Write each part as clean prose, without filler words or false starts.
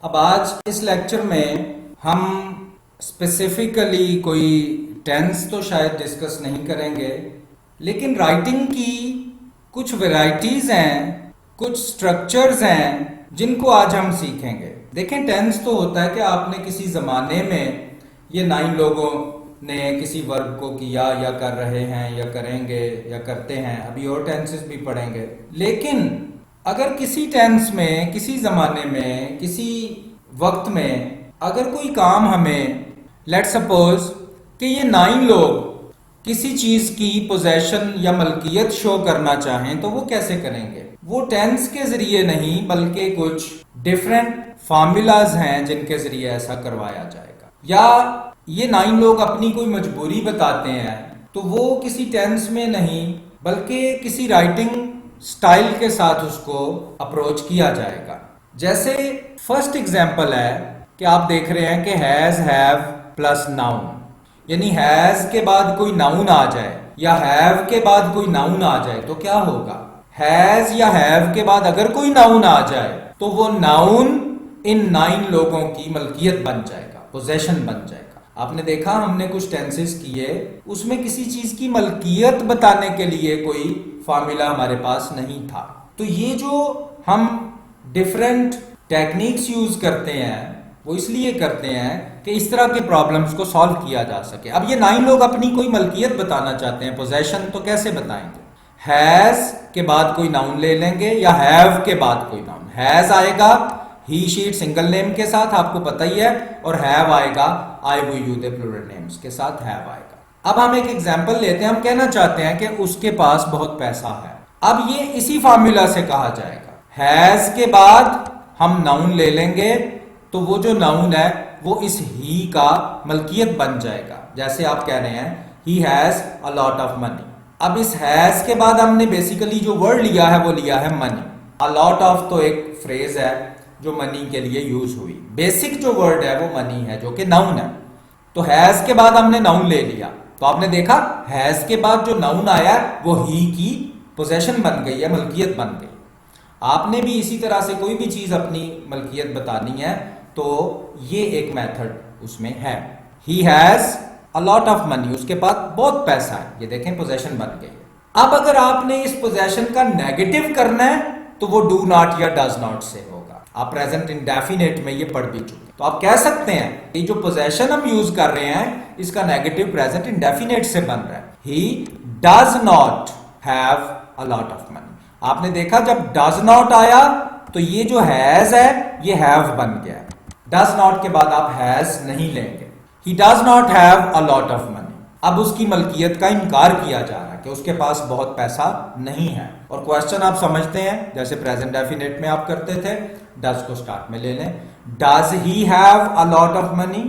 अब आज इस लेक्चर में हम स्पेसिफिकली कोई टेंस तो शायद डिस्कस नहीं करेंगे, लेकिन राइटिंग की कुछ वैरायटीज हैं, कुछ स्ट्रक्चर्स हैं जिनको आज हम सीखेंगे। देखें, टेंस तो होता है कि आपने किसी ज़माने में ये 9 लोगों ने किसी वर्ब को किया या कर रहे हैं या करेंगे या करते हैं, अभी और टेंसेस भी पढ़ेंगे। लेकिन अगर किसी टेंस में, किसी ज़माने में, किसी वक्त में अगर कोई काम हमें, लेट्स सपोज कि ये 9 लोग किसी चीज़ की पोजेशन या मलकियत शो करना चाहें तो वो कैसे करेंगे? वो टेंस के ज़रिए नहीं बल्कि कुछ डिफरेंट फार्मूलाज हैं जिनके ज़रिए ऐसा करवाया जाएगा। या ये 9 लोग अपनी कोई मजबूरी बताते हैं तो वो किसी टेंस में नहीं बल्कि किसी राइटिंग स्टाइल के साथ उसको अप्रोच किया जाएगा। जैसे फर्स्ट एग्जाम्पल है कि आप देख रहे हैं कि हैज, हैव प्लस नाउन, यानी हैज के बाद कोई नाउन आ जाए या हैव के बाद कोई नाउन आ जाए तो क्या होगा? हैज या हैव के बाद अगर कोई नाउन आ जाए तो वो नाउन इन 9 लोगों की मलकियत बन जाएगा, पोजेशन बन जाएगा। आपने देखा हमने कुछ टेंसेस किए, उसमें किसी चीज की मलकियत बताने के लिए कोई फार्मूला हमारे पास नहीं था। तो ये जो हम डिफरेंट टेक्निक्स यूज करते हैं वो इसलिए करते हैं कि इस तरह के प्रॉब्लम्स को सॉल्व किया जा सके। अब ये 9 लोग अपनी कोई मलकियत बताना चाहते हैं, पोजेशन, तो कैसे बताएंगे? हैज के बाद कोई नाउन ले लेंगे या हैव के बाद कोई नाउन। हैज आएगा ही शीट सिंगल नेम के साथ, आपको पता ही है, और हैव आएगा आई वो यू दे प्लूरल नेम्स के साथ हैव आएगा। अब हम एक एग्जांपल लेते हैं, हम कहना चाहते हैं कि उसके पास बहुत पैसा है। अब ये इसी फार्मूला से कहा जाएगा, हैज के बाद हम नाउन ले लेंगे तो वो जो नाउन है वो इस ही का मलकियत बन जाएगा। जैसे आप कह रहे हैं he has a lot of money. अब इस हैज के बाद हमने बेसिकली जो वर्ड लिया है वो लिया है मनी। अ लॉट ऑफ तो एक फ्रेज है जो मनी के लिए यूज हुई, बेसिक जो वर्ड है वो मनी है जो कि नाउन है। तो हैज के बाद हमने नाउन ले लिया तो आपने देखा हैज के बाद जो नाउन आया वो ही की पोजेशन बन गई है, मलकियत बन गई। आपने भी इसी तरह से कोई भी चीज अपनी मलकियत बतानी है तो ये एक मेथड उसमें है। He has a lot of money, उसके पास बहुत पैसा है, ये देखें पोजेशन बन गई है। अब अगर आपने इस पोजेशन का नेगेटिव करना है तो वो डू नॉट या डज नॉट से होगा। आप प्रेजेंट इंडेफिनिट में ये पढ़ भी चुके, तो आप कह सकते हैं कि जो पोजेशन हम यूज कर रहे हैं इसका नेगेटिव प्रेजेंट इंडेफिनिट से बन रहा है। He does not have a lot of money. आपने देखा जब डज नॉट आया तो ये जो हैज है ये हैव बन गया। डज नॉट के बाद आप हैज नहीं लेंगे। He does not have a lot of money. अब उसकी मलकियत का इनकार किया जा रहा है कि उसके पास बहुत पैसा नहीं है। और क्वेश्चन आप समझते हैं जैसे प्रेजेंट डेफिनेट में आप करते थे, डज को स्टार्ट में ले लें। Does he have a lot of money,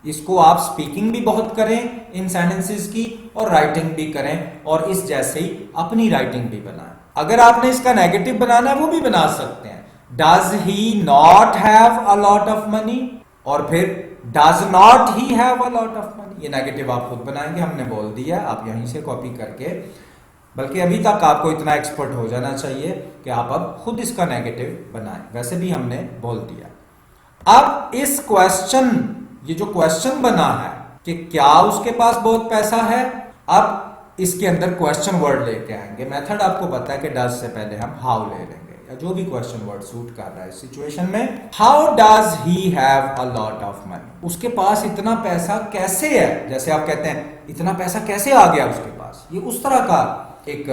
इसको आप स्पीकिंग भी बहुत करें इन सेंटेंसेस की और राइटिंग भी करें और इस जैसे ही अपनी राइटिंग भी बनाएं। अगर आपने इसका नेगेटिव बनाना है वो भी बना सकते हैं। Does he not have a lot of money, और फिर does not he have a lot of money. ये नेगेटिव आप खुद बनाएंगे, हमने बोल दिया, आप यहीं से कॉपी करके, बल्कि अभी तक आपको इतना एक्सपर्ट हो जाना चाहिए कि आप अब खुद इसका नेगेटिव बनाएं। वैसे भी हमने बोल दिया। अब इस क्वेश्चन, ये जो क्वेश्चन बना है कि क्या उसके पास बहुत पैसा है, अब इसके अंदर क्वेश्चन वर्ड लेके आएंगे। मेथड आपको पता है कि डज से पहले हम हाउ ले लेंगे या जो भी क्वेश्चन वर्ड सूट कर रहा है इस सिचुएशन में। How does he have a lot of money, उसके पास इतना पैसा कैसे है? जैसे आप कहते हैं इतना पैसा कैसे आ गया उसके पास, ये उस तरह का एक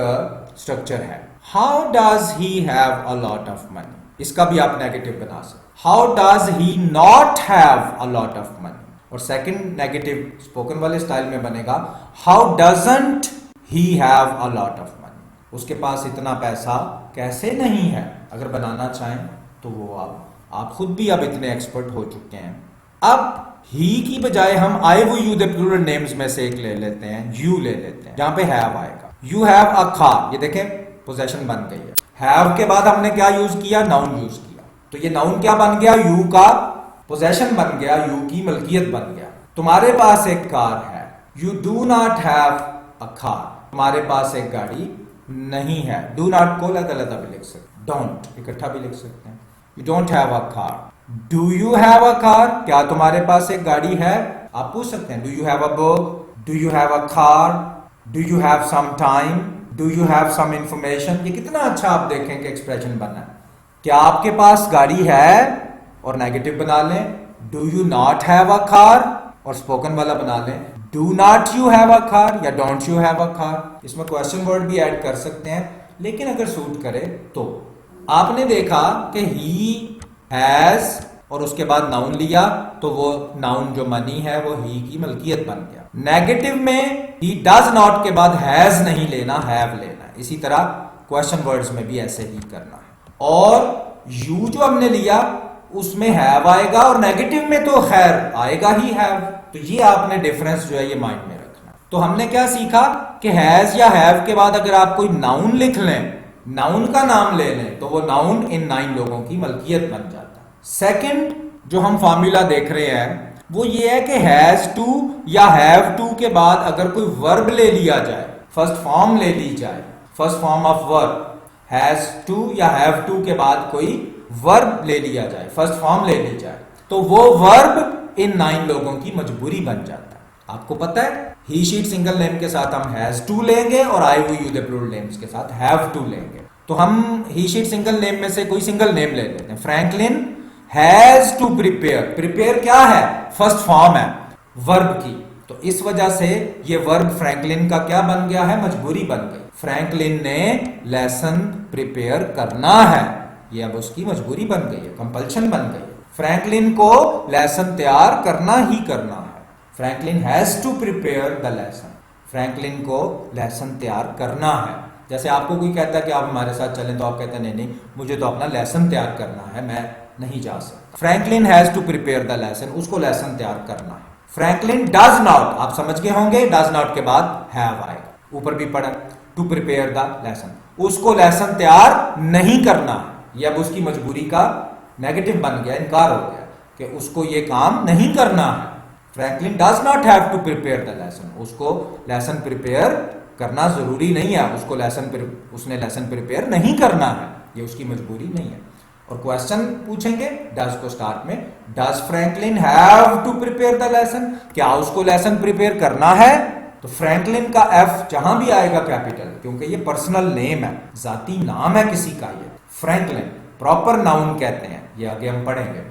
स्ट्रक्चर है। How does he have a lot of money, इसका भी आप नेगेटिव बना सकते। How does he not have a lot of money, और सेकंड नेगेटिव स्पोकन वाले स्टाइल में बनेगा how doesn't he have a lot of money, उसके पास इतना पैसा कैसे नहीं है। अगर बनाना चाहें तो वो आप खुद भी अब इतने एक्सपर्ट हो चुके हैं। अब ही की बजाय हम आई वो यू दे प्लूरल नेम्स में से एक ले लेते हैं, यू ले लेते हैं, जहां पे हैव आएगा। यू हैव अ कार, ये देखें पोजेशन बन गई है। हैव के बाद हमने क्या यूज किया? नाउन यूज किया, तो ये नाउन क्या बन गया? यू का पोजेशन बन गया, यू की मलकियत बन गया। तुम्हारे पास एक कार है, you do not have a car, तुम्हारे पास एक गाड़ी नहीं है। डू नॉट को अलग अलग भी लिख सकते, डोंट इकट्ठा भी लिख सकते हैं। You don't have a car. Do you have a car, क्या तुम्हारे पास एक गाड़ी है? आप पूछ सकते हैं do you have a book, do you have a car, do you have some time, do you have some information. ये कितना अच्छा आप देखें कि एक्सप्रेशन बना है। क्या आपके पास गाड़ी है और नेगेटिव बना लें do you not have a car, और स्पोकन वाला बना लें do not you have a car या don't you have a car. इसमें क्वेश्चन वर्ड भी ऐड कर सकते हैं, लेकिन अगर सूट करे तो। आपने देखा कि ही हैज और उसके बाद नाउन लिया तो वो नाउन जो मनी है वो ही की मलकियत बन गया। नेगेटिव में ही डज नॉट के बाद हैज नहीं लेना, हैव लेना। इसी तरह क्वेश्चन वर्ड्स में भी ऐसे ही करना है। और यू जो हमने लिया उसमें हैव आएगा और नेगेटिव में तो खैर आएगा ही हैव। तो ये आपने डिफरेंस जो है ये माइंड में रखना। तो हमने क्या सीखा कि हैज या हैव के बाद अगर आप कोई नाउन लिख लें, नाउन का नाम ले लें, तो वो नाउन इन 9 लोगों की मलकियत बन जाता है। सेकंड जो हम फॉर्मूला देख रहे हैं वो ये है कि हैज टू या हैव टू के बाद अगर कोई वर्ब ले लिया जाए, फर्स्ट फॉर्म ले ली जाए, first form of verb, has to या हैव टू के बाद कोई वर्ब ले लिया जाए, फर्स्ट फॉर्म ले ली जाए, तो वो वर्ब इन 9 लोगों की मजबूरी बन जाता है। आपको पता है ही शीट सिंगल नेम के साथ हम हैज टू लेंगे और I we you the plural names के साथ हैव टू लेंगे। तो हम ही शीट सिंगल नेम में से कोई सिंगल नेम ले लेते हैं। Franklin has to prepare, prepare क्या है? फर्स्ट फॉर्म है वर्ब की। तो इस वजह से ये वर्ब फ्रैंकलिन का क्या बन गया है? मजबूरी बन गई। फ्रैंकलिन ने लेसन प्रिपेयर करना है, ये अब उसकी मजबूरी बन गई है, कंपल्शन बन गई है। फ्रैंकलिन को लेसन तैयार करना ही करना है। Franklin has to prepare the lesson, Franklin को लेसन तैयार करना है। जैसे आपको कोई कहता है कि आप हमारे साथ चलें, तो आप कहते हैं नहीं नहीं मुझे तो अपना लेसन तैयार करना है, मैं नहीं जा सकता। Franklin has to prepare the lesson, उसको लेसन तैयार करना है। फ्रैंकलिन डज नॉट, आप समझ गए होंगे डज नॉट के बाद हैव आएगा, ऊपर भी पढ़ा टू प्रिपेयर द लेसन, उसको लेसन तैयार नहीं करना। ये अब उसकी मजबूरी का नेगेटिव बन गया, इनकार हो गया कि उसको ये काम नहीं करना है। Franklin does not have to prepare the lesson, उसको लेसन प्रिपेयर करना जरूरी नहीं है, उसको उसने लेसन प्रिपेयर नहीं करना है, ये उसकी मजबूरी नहीं है। और क्वेश्चन पूछेंगे डज को स्टार्ट में, does Franklin have to prepare the lesson, क्या उसको लेसन प्रिपेयर करना है? तो फ्रैंकलिन का एफ जहां भी आएगा कैपिटल, क्योंकि ये पर्सनल नेम है, जाती नाम है किसी का। ये फ्रैंकलिन प्रॉपर नाउन कहते हैं, ये आगे हम पढ़ेंगे।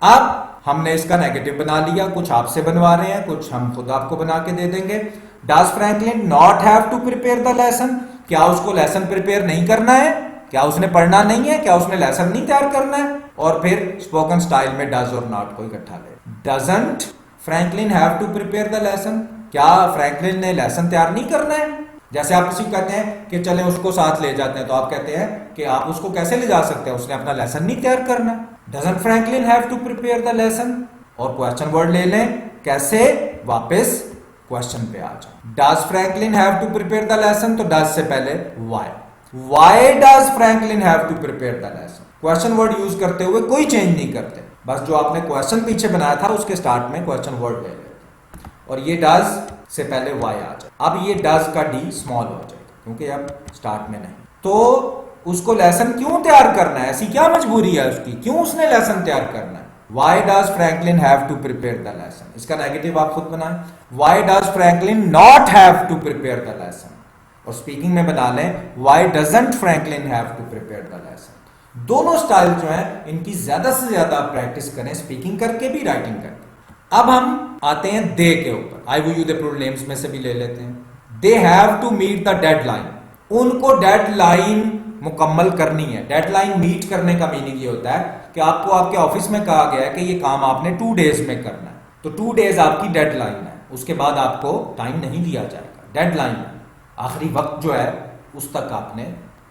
अब हमने इसका नेगेटिव बना लिया, कुछ आपसे बनवा रहे हैं, कुछ हम खुद आपको बना के दे देंगे। Does Franklin not have to prepare the lesson, क्या उसको लेसन प्रिपेयर नहीं करना है? क्या उसने पढ़ना नहीं है? क्या उसने लेसन नहीं तैयार करना है? और फिर स्पोकन स्टाइल में डज और नॉट को इकट्ठा ले। Doesn't Franklin have to prepare the lesson, क्या फ्रैंकलिन ने लेसन तैयार नहीं करना है? जैसे आप किसी को कहते हैं कि चले उसको साथ ले जाते हैं, तो आप कहते हैं कि आप उसको कैसे ले जा सकते हैं, उसने अपना लेसन नहीं तैयार करना। Doesn't Franklin have to prepare the lesson. और क्वेश्चन वर्ड ले लें, कैसे? वापस क्वेश्चन पे आ जाओ। Does Franklin have to prepare the lesson, तो डज से पहले why, why does Franklin have to prepare the lesson. Question word use करते हुए कोई चेंज नहीं करते, बस जो आपने क्वेश्चन पीछे बनाया था उसके स्टार्ट में क्वेश्चन वर्ड ले लेते, और ये डज से पहले वाई आ जाए। अब ये डज का डी स्मॉल हो जाएगा, क्योंकि अब स्टार्ट में नहीं। तो उसको लेसन क्यों तैयार करना है? ऐसी क्या मजबूरी है उसकी, क्यों उसने लेसन तैयार करना है? Why does Franklin have to prepare the lesson? इसका नेगेटिव आप खुद बनाएं। Why does Franklin not have to prepare the lesson? और स्पीकिंग में बना लें Why doesn't Franklin have to prepare the lesson? दोनों स्टाइल जो है इनकी ज्यादा से ज्यादा आप प्रैक्टिस करें, स्पीकिंग करके भी राइटिंग करके। अब हम आते हैं दे के ऊपर। I we you the plural names में से भी ले लेते हैं। They have to meet the deadline, उनको डेडलाइन मुकम्मल करनी है। डेडलाइन मीट करने का मीनिंग ये होता है कि आपको आपके ऑफिस में कहा गया है कि ये काम आपने 2 डेज में करना है, तो 2 डेज आपकी डेडलाइन है, उसके बाद आपको टाइम नहीं दिया जाएगा। डेडलाइन है, आखिरी वक्त जो है उस तक आपने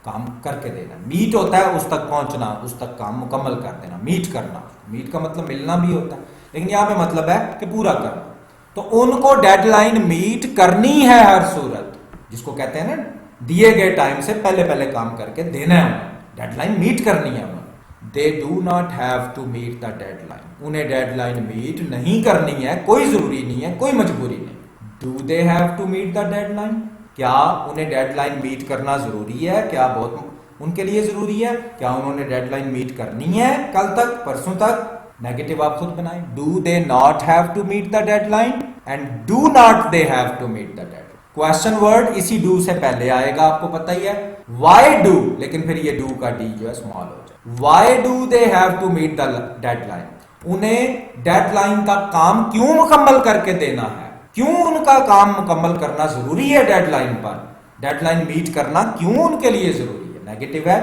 काम करके देना। मीट होता है उस तक पहुंचना, उस तक काम मुकम्मल कर देना, मीट करना। मीट का मतलब मिलना भी होता है, लेकिन यहां पे मतलब है कि पूरा करना। तो उनको डेडलाइन मीट करनी है हर सूरत, जिसको कहते हैं ना दिए गए टाइम से पहले पहले काम करके देना है, डेडलाइन मीट करनी है उन्हें। They do not have to meet the deadline, उन्हें डेडलाइन मीट नहीं करनी है, कोई जरूरी नहीं है, कोई मजबूरी नहीं। Do they have to meet the deadline, क्या उन्हें डेडलाइन मीट करना जरूरी है? क्या बहुत उनके लिए जरूरी है? क्या उन्होंने डेडलाइन मीट करनी है कल तक, परसों तक, नेगेटिव आप खुद बनाएं। Do they not have to meet the deadline and do not they have to meet the deadline. Question word इसी डू से पहले आएगा, आपको पता ही है। वाई डू, लेकिन फिर ये डू का डी जो है स्मॉल हो जाए। Why do they have to meet the deadline, उन्हें डेडलाइन का काम क्यों मुकम्मल करके देना है, क्यों उनका काम मुकम्मल करना जरूरी है, डेडलाइन पर डेडलाइन मीट करना क्यों उनके लिए जरूरी है। नेगेटिव है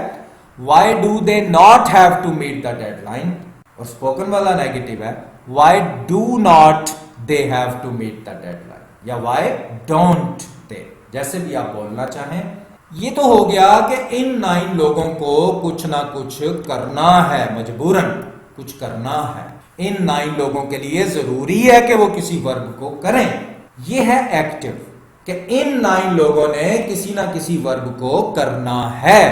why do they not have to meet the deadline, और स्पोकन वाला नेगेटिव है why do not they have to meet the deadline या वाई डोंट दे, जैसे भी आप बोलना चाहें। ये तो हो गया कि इन 9 लोगों को कुछ ना कुछ करना है, मजबूरन कुछ करना है। इन 9 लोगों के लिए जरूरी है कि वो किसी वर्ब को करें। ये है एक्टिव, कि इन 9 लोगों ने किसी ना किसी वर्ब को करना है,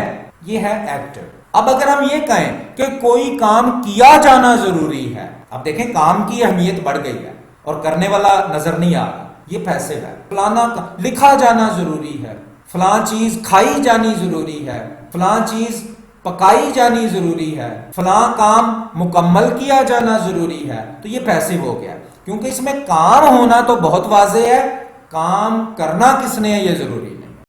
ये है एक्टिव। अब अगर हम ये कहें कि कोई काम किया जाना जरूरी है, अब देखें काम की अहमियत बढ़ गई है और करने वाला नजर नहीं आ रहा, ये पैसिव है। फलाना लिखा जाना जरूरी है, फलां चीज खाई जानी जरूरी है, फलां चीज पकाई जानी जरूरी है, फलां काम मुकम्मल किया जाना जरूरी है, तो ये पैसिव हो गया, क्योंकि इसमें काम होना तो बहुत वाज़ेह है, काम करना किसने है ये जरूरी है।